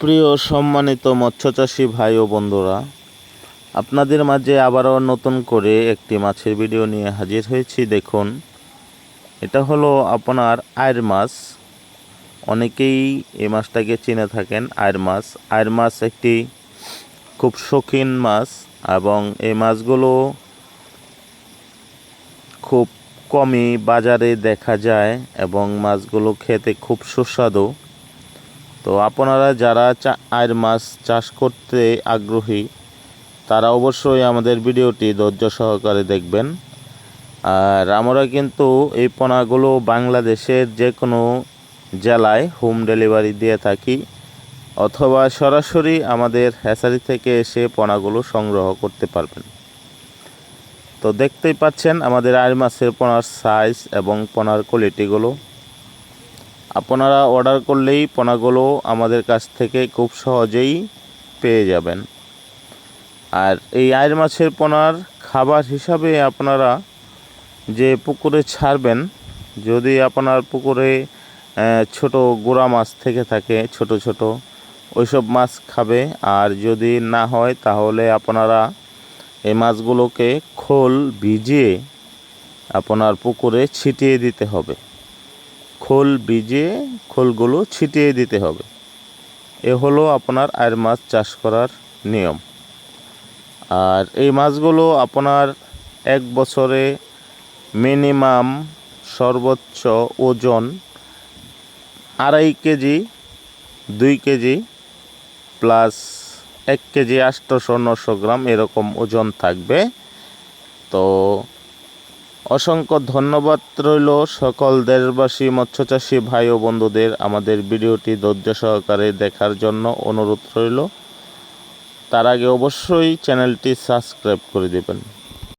প্রিয় সম্মানিত মৎস্যচাষী ভাই ও বন্ধুরা, আপনাদের মাঝে আবারও নতুন করে একটি মাছের ভিডিও নিয়ে হাজির হয়েছি। দেখুন, এটা হলো আপনার আয়ের মাছ। অনেকেই এই মাছটাকে চিনে থাকেন আয়ের মাছ। আয়ের মাছ একটি খুব শৌখিন মাছ এবং এই মাছগুলো খুব কমই বাজারে দেখা যায় এবং মাছগুলো খেতে খুব সুস্বাদু। তো আপনারা যারা আয়ের মাছ চাষ করতে আগ্রহী তারা অবশ্যই আমাদের ভিডিওটি ধৈর্য সহকারে দেখবেন। আর আমরা কিন্তু এই পোনাগুলো বাংলাদেশের যে কোনো জেলায় হোম ডেলিভারি দিয়ে থাকি, অথবা সরাসরি আমাদের হ্যাচারি থেকে এসে পোনাগুলো সংগ্রহ করতে পারবেন। তো দেখতেই পাচ্ছেন আমাদের আয়ের মাছের পোনার সাইজ এবং পোনার কোয়ালিটিগুলো। আপনারা অর্ডার করলেই পোনাগুলো আমাদের কাছ থেকে খুব সহজেই পেয়ে যাবেন। আর এই আয়ের মাছের পোনার খাবার হিসাবে আপনারা যে পুকুরে ছাড়বেন, যদি আপনার পুকুরে ছোট গোড়া মাছ থেকে থাকে, ছোট ছোট ওইসব মাছ খাবে। আর যদি না হয় তাহলে আপনারা এই মাছগুলোকে খোল ভিজিয়ে আপনার পুকুরে ছিটিয়ে দিতে হবে। খোল ভিজিয়ে খোলগুলো ছিটিয়ে দিতে হবে। এ হলো আপনার আয়ের মাছ চাষ করার নিয়ম। আর এই মাছগুলো আপনার এক বছরে মিনিমাম সর্বোচ্চ ওজন 2.5 কেজি, 2 কেজি প্লাস 1 কেজি 800-900 গ্রাম এরকম ওজন থাকবে। তো অসংখ্য ধন্যবাদ রইল সকল দেশবাসী মৎস্যচাষী ভাই ও বন্ধুদের। আমাদের ভিডিওটি ধৈর্য সহকারে দেখার জন্য অনুরোধ রইল। তার আগে অবশ্যই চ্যানেলটি সাবস্ক্রাইব করে দেবেন।